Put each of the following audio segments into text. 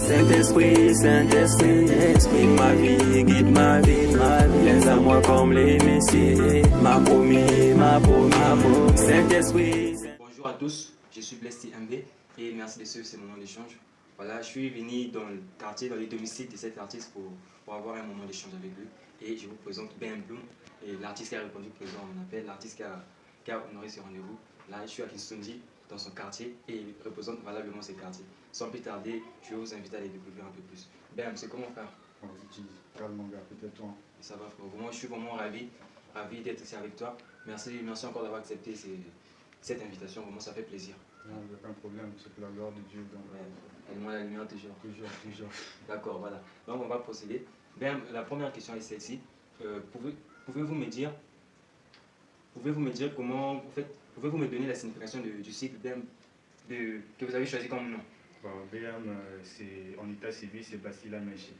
Saint-Esprit, Saint-Esprit, explique ma vie, guide ma vie, viens à moi comme les messieurs, ma promis, ma promis, Saint-Esprit. Bonjour à tous, je suis Blessy MB et merci de suivre ce moment d'échange. Voilà, je suis venu dans le quartier, dans les domiciles de cet artiste pour avoir un moment d'échange avec lui. Et je vous présente Ben Bloom, l'artiste qui a répondu présent à mon appel, l'artiste qui a honoré ce rendez-vous. Là, je suis à Kistondi, dans son quartier, et il représente valablement ce quartier. Sans plus tarder, je vais vous inviter à les découvrir un peu plus. Ben, c'est comment faire? Calme mon gars, peut-être toi. Ça va, frère. Vraiment, je suis vraiment ravi d'être ici avec toi. Merci encore d'avoir accepté cette invitation. Vraiment, ça fait plaisir. Non, il n'y a aucun problème, c'est pour la gloire de Dieu. Donc... Ouais, aide-moi la lumière toujours. Toujours. D'accord, voilà. Donc, on va procéder. Ben, la première question est celle-ci. Pouvez-vous me dire comment, en fait, pouvez-vous me donner la signification du cycle BM que vous avez choisi comme nom? Bon, BM, en état civil, c'est Bastila Mechi.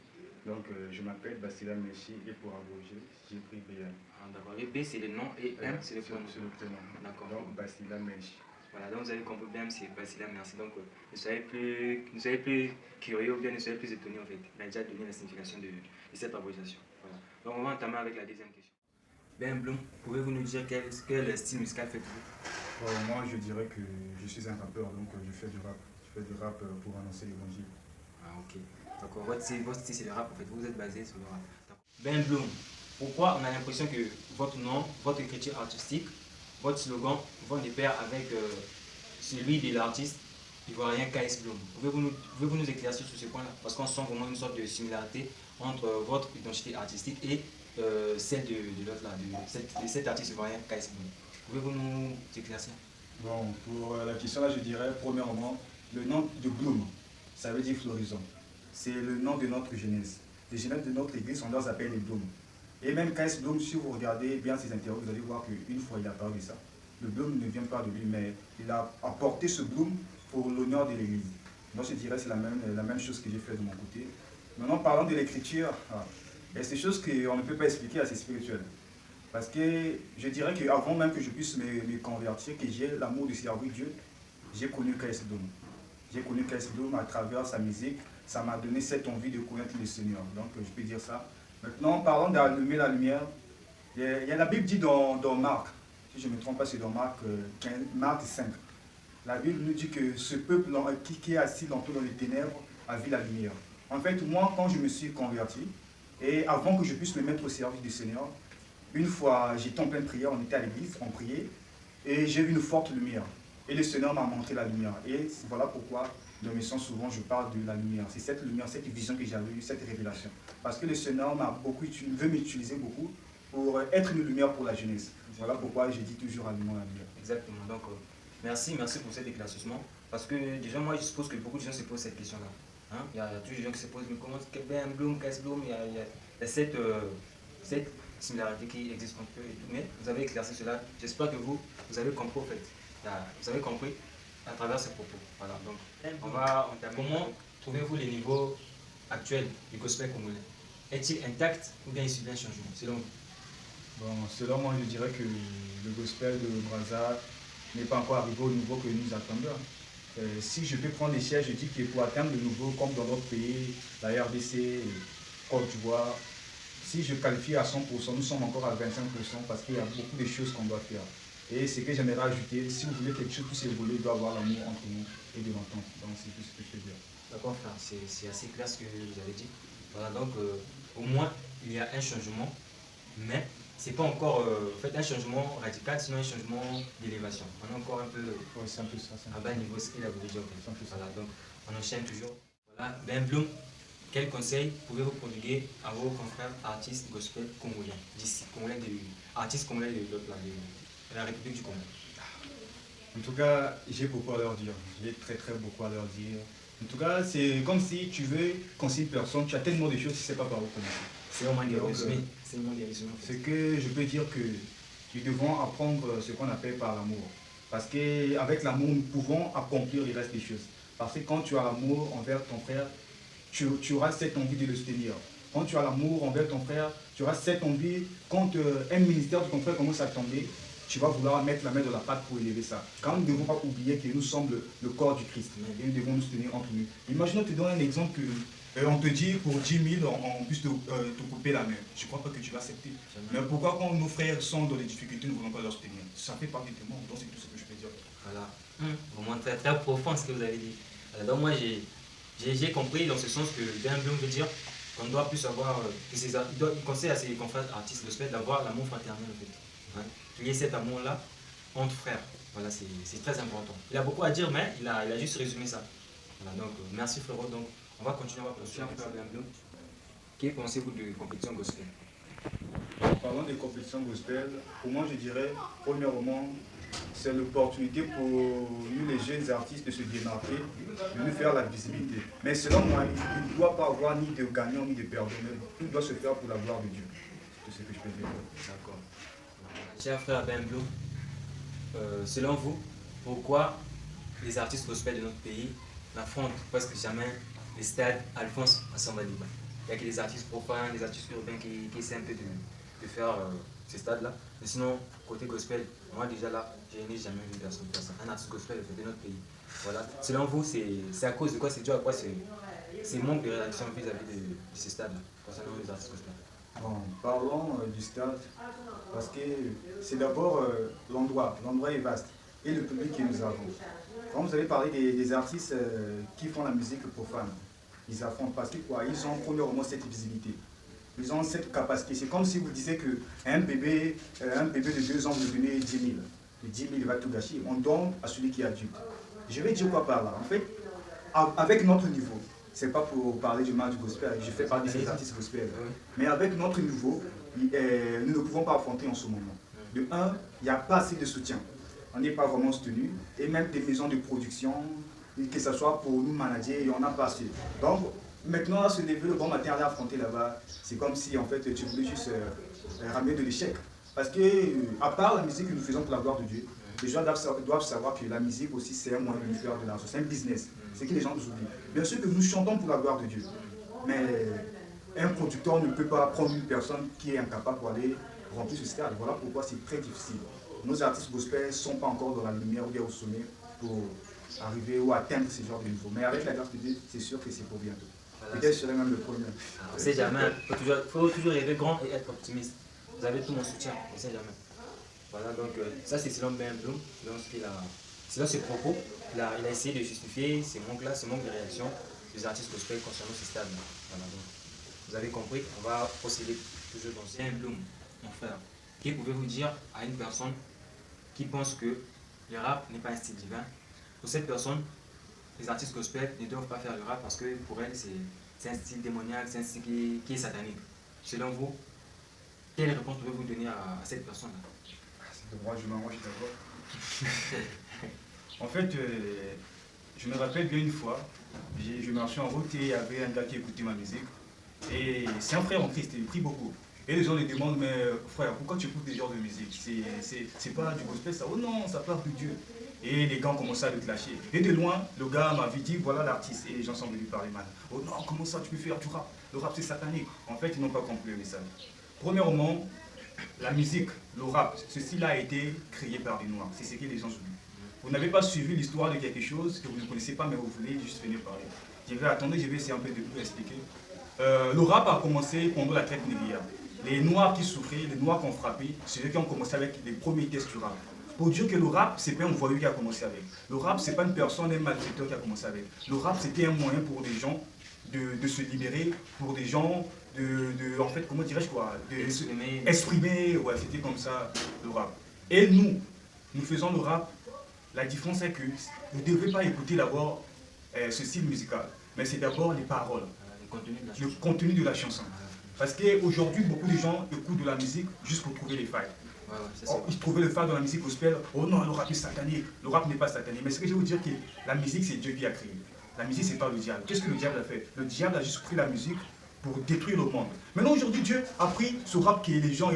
Donc, je m'appelle Bastila Mechi et pour abroger, j'ai pris BM. Ah, d'accord. Et B, c'est le nom et M, c'est le prénom. C'est le prénom. D'accord. Donc, Bastila Mechi. Voilà, donc vous avez compris, BM, c'est Bastila, merci. Donc, ne soyez plus curieux ou bien ne soyez plus étonné en fait. Il a déjà donné la signification de cette abréviation. Voilà. Donc, on va entamer avec la deuxième question. Ben Bloom, pouvez-vous nous dire quel style musical faites-vous? Bon, moi, je dirais que je suis un rappeur, donc je fais du rap. Je fais du rap pour annoncer l'évangile. Ah, ok. D'accord. Votre style, c'est le rap, en fait. Vous êtes basé sur le rap. Ben Bloom, pourquoi on a l'impression que votre nom, votre écriture artistique, votre slogan vont de pair avec celui de l'artiste ivoirien KS Bloom? Pouvez-vous nous éclaircir sur ce point-là? Parce qu'on sent vraiment une sorte de similarité entre votre identité artistique et celle de l'autre là, de cet artiste ivoirien KS Bloom. Pouvez-vous nous éclaircir? Bon, pour la question là, je dirais, premièrement, le nom de Bloom, ça veut dire floraison. C'est le nom de notre jeunesse. Les jeunesses de notre église, on leur appelle les Bloom. Et même KS Bloom, si vous regardez bien ses interviews, vous allez voir qu'une fois il a parlé de ça. Le Bloom ne vient pas de lui, mais il a apporté ce Bloom pour l'honneur de l'église. Donc je dirais que c'est la même chose que j'ai fait de mon côté. Maintenant, parlant de l'écriture, c'est des choses qu'on ne peut pas expliquer, assez spirituelles. Parce que je dirais qu'avant même que je puisse me convertir, que j'ai l'amour de servir Dieu, j'ai connu KS Bloom. J'ai connu KS Bloom à travers sa musique. Ça m'a donné cette envie de connaître le Seigneur. Donc je peux dire ça. Maintenant, parlant d'allumer la lumière, il y a la Bible dit dans Marc, si je ne me trompe pas, c'est dans Marc 5. La Bible nous dit que ce peuple qui est assis dans les ténèbres a vu la lumière. En fait, moi, quand je me suis converti, et avant que je puisse me mettre au service du Seigneur, une fois, j'étais en pleine prière, on était à l'église, on priait, et j'ai vu une forte lumière. Et le Seigneur m'a montré la lumière. Et voilà pourquoi, dans mes sons, souvent, je parle de la lumière. C'est cette lumière, cette vision que j'avais eue, cette révélation. Parce que le Seigneur veut m'utiliser beaucoup pour être une lumière pour la jeunesse. Voilà pourquoi je dis toujours allumons la lumière. Exactement. Donc, merci pour cet éclaircissement. Parce que déjà, moi, je suppose que beaucoup de gens se posent cette question-là. Hein? Il y a toujours des gens qui se posent, mais comment Ben Bloom, KS Bloom, il y a cette similarité qui existe entre eux et tout. Mais vous avez éclairci cela. J'espère que vous avez compris, en fait. Vous avez compris à travers ces propos. Voilà. Donc, on va entamer. Comment trouvez-vous le niveau actuel du gospel congolais? Est-il intact ou bien il subit un changement, selon vous? Bon, selon moi, je dirais que le gospel de Brazza n'est pas encore arrivé au niveau que nous attendons. Si je peux prendre l'échelle, je dis que pour atteindre le niveau, comme dans notre pays, la RDC, Côte d'Ivoire, si je qualifie à 100%, nous sommes encore à 25% parce qu'il y a beaucoup de choses qu'on doit faire. Et ce que j'aimerais ajouter, si vous voulez quelque chose qui s'évolue, il doit y avoir l'amour entre nous et de l'entente. Donc c'est tout ce que je peux dire. D'accord, frère, c'est assez clair ce que vous avez dit. Voilà, donc au moins il y a un changement, mais c'est pas encore un changement radical, sinon un changement d'élévation. On est encore un peu c'est un peu ça, à bas niveau, ce qu'il a voulu dire. Voilà, donc on enchaîne toujours. Voilà, Ben Bloom, quel conseil pouvez-vous prodiguer à vos confrères artistes gospel congolais d'ici, artistes congolais de la République du Congo? En tout cas, j'ai beaucoup à leur dire. J'ai très beaucoup à leur dire. En tout cas, c'est comme si tu veux conseiller une personne, tu as tellement de choses, tu ne sais pas par où commencer. C'est vraiment des résumés. C'est vraiment des résumés. Ce que je peux dire que nous devons apprendre ce qu'on appelle par l'amour. Parce qu'avec l'amour, nous pouvons accomplir le reste des choses. Parce que quand tu as l'amour envers ton frère, tu auras cette envie de le soutenir. Quand tu as l'amour envers ton frère, tu auras cette envie, quand un ministère de ton frère commence à tomber, tu vas vouloir mettre la main dans la pâte pour élever ça. Quand nous ne devons pas oublier que nous sommes le corps du Christ et nous devons nous tenir entre nous. Imaginons, te donne un exemple que on te dit pour 10 000, on puisse te couper la main. Je ne crois pas que tu vas accepter. Mais pourquoi quand nos frères sont dans les difficultés, nous ne voulons pas leur soutenir? Ça fait partie de moi, donc c'est tout ce que je peux dire. Voilà. Vraiment très, très profond ce que vous avez dit. Donc moi j'ai compris dans ce sens que Ben Bloom veut dire qu'on ne doit plus avoir, il conseille à ses confrères artistes gospel d'avoir l'amour fraternel en fait. Hein? Qu'il y ait cet amour-là entre frères. Voilà, c'est très important. Il a beaucoup à dire, mais il a juste résumé ça. Voilà, donc merci frérot. Donc on va continuer, on va poursuivre avec Ben Bloom. Qu'est-ce que pensez-vous de compétition gospel? Parlant des compétitions gospel, pour moi je dirais, premièrement, c'est l'opportunité pour nous les jeunes artistes de se démarquer, de nous faire la visibilité. Mais selon moi, il ne doit pas avoir ni de gagnant ni de perdant, mais tout doit se faire pour la gloire de Dieu. C'est tout ce que je peux dire. D'accord. Cher frère Ben Bloom, selon vous, pourquoi les artistes gospel de notre pays n'affrontent presque jamais les stades Alphonse Assembaliba? Il n'y a que les artistes profanes, les artistes urbains qui essaient un peu de faire ces stades-là. Mais sinon, côté gospel, moi déjà là, je n'ai jamais vu personne faire ça. Un artiste gospel de notre pays. Voilà. Selon vous, c'est à cause de quoi? C'est dû à quoi c'est manque de réaction vis-à-vis de ces stades-là, concernant les artistes gospel? Bon, parlons du stade, parce que c'est d'abord l'endroit. L'endroit est vaste et le public que nous avons. Quand vous avez parlé des artistes qui font la musique profane, ils affrontent parce que quoi? Ils ont premièrement cette visibilité. Ils ont cette capacité. C'est comme si vous disiez qu'un bébé de 2 ans vous donnez 10 000. Le 10 000 il va tout gâcher. On donne à celui qui est adulte. Je vais dire quoi par là? En fait, avec notre niveau, c'est pas pour parler du mal du gospel, je fais partie des artistes gospel. Mais avec notre niveau, nous ne pouvons pas affronter en ce moment. De un, il n'y a pas assez de soutien. On n'est pas vraiment soutenu. Et même des maisons de production, que ce soit pour nous manager, il n'y en a pas assez. Donc, maintenant, à se lever le bon matin, aller affronter là-bas, c'est comme si en fait tu voulais juste ramener de l'échec. Parce que, à part la musique que nous faisons pour la gloire de Dieu, les gens doivent savoir que la musique aussi c'est un moyen de faire de l'argent, c'est un business. C'est que les gens nous oublient. Bien sûr que nous chantons pour la gloire de Dieu, mais un producteur ne peut pas prendre une personne qui est incapable pour aller remplir ce stade. Voilà pourquoi c'est très difficile. Nos artistes gospel ne sont pas encore dans la lumière ou bien au sommet pour arriver ou atteindre ce genre de niveau. Mais avec la grâce de Dieu, c'est sûr que c'est pour bientôt. Voilà. Peut-être je serai même le premier. On ne sait jamais. Il faut toujours rêver grand et être optimiste. Vous avez tout mon soutien, on ne sait jamais. Voilà, donc ça c'est selon Ben Bloom, selon ses propos, il a essayé de justifier ces manques-là, ces manques de réaction des artistes gospel concernant ces stades. Voilà, donc, vous avez compris, on va procéder toujours dans Ben Bloom, mon frère. Qui pouvez-vous dire à une personne qui pense que le rap n'est pas un style divin? Pour cette personne, les artistes gospel ne doivent pas faire le rap parce que pour elle c'est un style démoniaque, c'est un style qui est satanique. Selon vous, quelle réponse pouvez-vous donner à cette personne-là? C'est de droit, je m'arrange d'abord. En fait, je me rappelle bien une fois, je marchais en route et il y avait un gars qui écoutait ma musique. Et c'est un frère en Christ, il prie beaucoup. Et les gens lui demandent, mais frère, pourquoi tu écoutes des genres de musique? C'est pas du gospel ça? Oh non, ça parle de Dieu. Et les gars ont commencé à le clasher. Et de loin, le gars m'avait dit, voilà l'artiste. Et les gens sont venus lui parler mal. Oh non, comment ça tu peux faire du rap? Le rap c'est satanique. En fait, ils n'ont pas compris le message. Premièrement, la musique, le rap, ceci-là a été créé par des Noirs. C'est ce que les gens oublient. Vous n'avez pas suivi l'histoire de quelque chose que vous ne connaissez pas, mais vous voulez juste venir parler. Je vais essayer un peu de vous expliquer. Le rap a commencé pendant la traite négrière. Les Noirs qui souffraient, les Noirs qui ont frappé, c'est eux qui ont commencé avec les premiers tests du rap. Pour dire que le rap, c'est pas un voyou qui a commencé avec. Le rap, c'est pas une personne, un malfaiteur qui a commencé avec. Le rap, c'était un moyen pour des gens de se libérer, pour des gens en fait, comment dirais-je quoi, exprimer, ouais, c'était comme ça le rap. Et nous faisons le rap. La différence est que vous ne devez pas écouter d'abord ce style musical, mais c'est d'abord les paroles, le contenu de la chanson. Parce qu'aujourd'hui, beaucoup de gens écoutent de la musique juste pour trouver les failles. Ils trouvaient le faille dans la musique gospel. Oh non, le rap est satanique. Le rap n'est pas satanique. Mais ce que je veux dire, que la musique, c'est Dieu qui a créé. La musique, c'est pas le diable. Qu'est-ce que le diable a fait? Le diable a juste pris la musique pour détruire le monde. Maintenant, aujourd'hui, Dieu a pris ce rap que les gens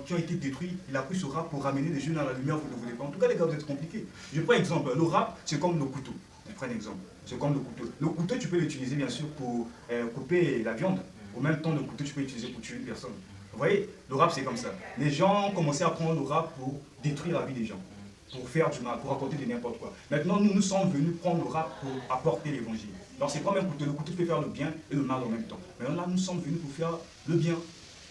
qui ont été détruits, il a pris ce rap pour ramener les jeunes à la lumière, vous ne voulez pas. En tout cas, les gars, vous êtes compliqués. Je prends un exemple. Le rap, c'est comme le couteau. Je prends un exemple. C'est comme le couteau. Le couteau, tu peux l'utiliser, bien sûr, pour couper la viande. Au même temps, le couteau, tu peux l'utiliser pour tuer une personne. voyez, le rap c'est comme ça. Les gens ont commencé à prendre le rap pour détruire la vie des gens, pour faire du mal, pour apporter de n'importe quoi. Maintenant, nous sommes venus prendre le rap pour apporter l'évangile. Donc c'est pas même couteau, le couteau peut faire le bien et le mal en même temps. Maintenant là, nous sommes venus pour faire le bien.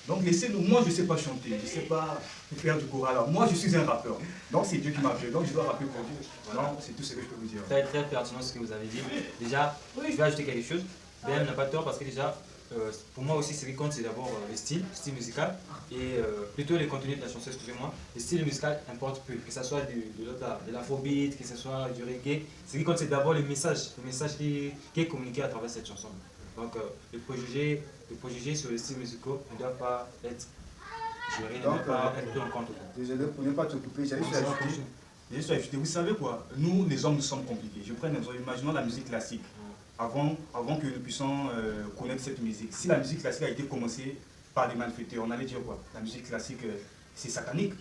Donc laissez-nous, moi je ne sais pas chanter, je ne sais pas faire du choral. Alors moi je suis un rappeur, donc c'est Dieu qui m'a fait, donc je dois rapper pour Dieu. Voilà. Donc c'est tout ce que je peux vous dire. Très très pertinent ce que vous avez dit. Déjà, je vais ajouter quelque chose. BM n'a pas tort parce que déjà, pour moi aussi ce qui compte c'est d'abord le style musical et plutôt les contenus de la chanson, excusez-moi. Le style musical importe peu, que ce soit de l'afrobeat, que ce soit du reggae. Ce qui compte c'est d'abord le message qui est communiqué à travers cette chanson. Donc les préjugés sur les styles musicaux ne doivent pas être gérés, ne doivent pas être pris en compte. Désolé pour ne pas te couper, j'ai juste ajouté. Vous savez quoi, nous les hommes nous sommes compliqués. Je prends un exemple, imaginons la musique classique. Avant que nous puissions connaître cette musique. Si la musique classique a été commencée par des malfaiteurs, on allait dire quoi? La musique classique, c'est satanique.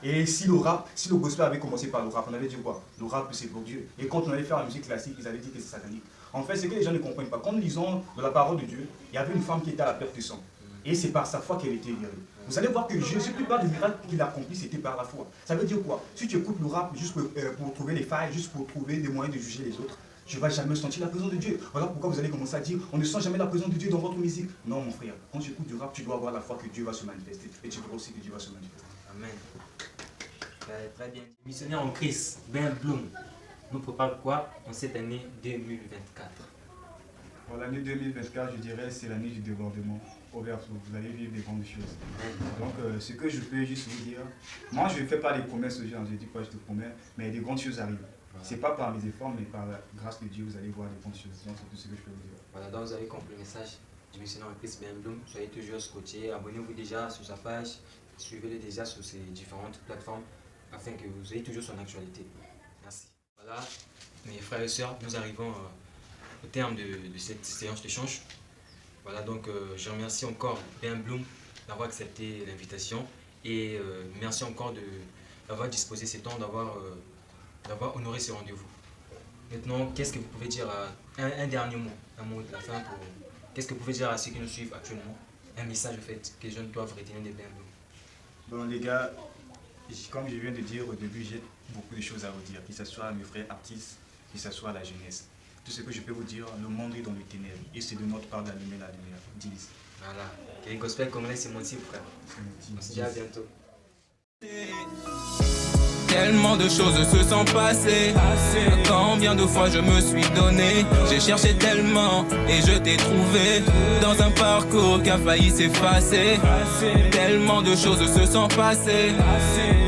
Et si le gospel avait commencé par le rap, on allait dire quoi? Le rap, c'est pour Dieu. Et quand on allait faire la musique classique, ils allaient dire que c'est satanique. En fait, c'est que les gens ne comprennent pas. Quand nous lisons de la parole de Dieu, il y avait une femme qui était à la perte de sang. Et c'est par sa foi qu'elle était guérie. Vous allez voir que Jésus, la plupart des miracles qu'il a accomplis, c'était par la foi. Ça veut dire quoi? Si tu écoutes le rap juste pour trouver les failles, juste pour trouver des moyens de juger les autres, tu ne vas jamais sentir la présence de Dieu. Voilà pourquoi vous allez commencer à dire on ne sent jamais la présence de Dieu dans votre musique. Non, mon frère, quand tu écoutes du rap, tu dois avoir la foi que Dieu va se manifester. Et tu dois aussi que Dieu va se manifester. Amen. Très bien. Missionnaire en Christ, Ben Bloom, nous prépare quoi en cette année 2024? Pour l'année 2024, je dirais c'est l'année du débordement. Overflow, vous allez vivre des grandes choses. Donc, ce que je peux juste vous dire, moi je ne fais pas des promesses aux gens, je ne dis pas je te promets, mais des grandes choses arrivent. C'est pas par mes efforts, mais par la grâce de Dieu, vous allez voir des grandes choses. Donc, c'est tout ce que je peux vous dire. Voilà, donc vous avez compris le message du missionnaire en Christ Ben Bloom. Soyez toujours scotché, abonnez-vous déjà sur sa page, suivez-le déjà sur ses différentes plateformes afin que vous ayez toujours son actualité. Merci. Voilà, mes frères et sœurs, nous arrivons au terme de cette séance d'échange. Voilà, donc je remercie encore Ben Bloom d'avoir accepté l'invitation et merci encore d'avoir disposé ce temps, d'avoir honoré ce rendez-vous. Maintenant, qu'est-ce que vous pouvez dire, un dernier mot, un mot de la fin pour... Qu'est-ce que vous pouvez dire à ceux qui nous suivent actuellement? Un message en fait que les jeunes doivent retenir des Ben Bloom. Bon les gars, comme je viens de dire au début, j'ai beaucoup de choses à vous dire, que ce soit mes frères artistes, que ce soit la jeunesse. Tout ce que je peux vous dire, le monde est dans les ténèbres et c'est de notre part d'allumer la lumière. 10. Voilà, que les gospel congolais c'est mon type frère. On se dit à bientôt. Tellement de choses se sont passées. Combien de fois je me suis donné. J'ai cherché tellement et je t'ai trouvé. Dans un parcours qui a failli s'effacer. Tellement de choses se sont passées.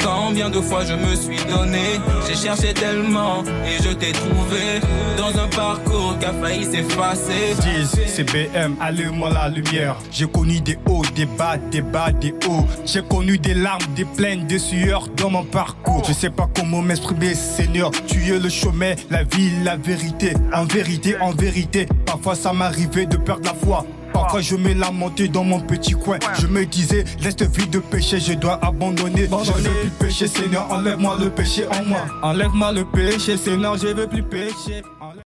Combien de fois je me suis donné. J'ai cherché tellement et je t'ai trouvé. Dans un parcours qui a failli s'effacer. 10, c'est BM, allume-moi la lumière. J'ai connu des hauts, des bas, des hauts. J'ai connu des larmes, des plaines, des sueurs dans mon parcours. Je sais pas comment m'exprimer, Seigneur. Tu es le chemin, la vie, la vérité. En vérité, parfois ça m'arrivait de perdre la foi. Parfois je me lamentais dans mon petit coin. Je me disais, laisse cette vie de péché, je dois abandonner. Je ne veux plus pécher, Seigneur, enlève-moi le péché en moi. Enlève-moi le péché, Seigneur, je veux plus pécher.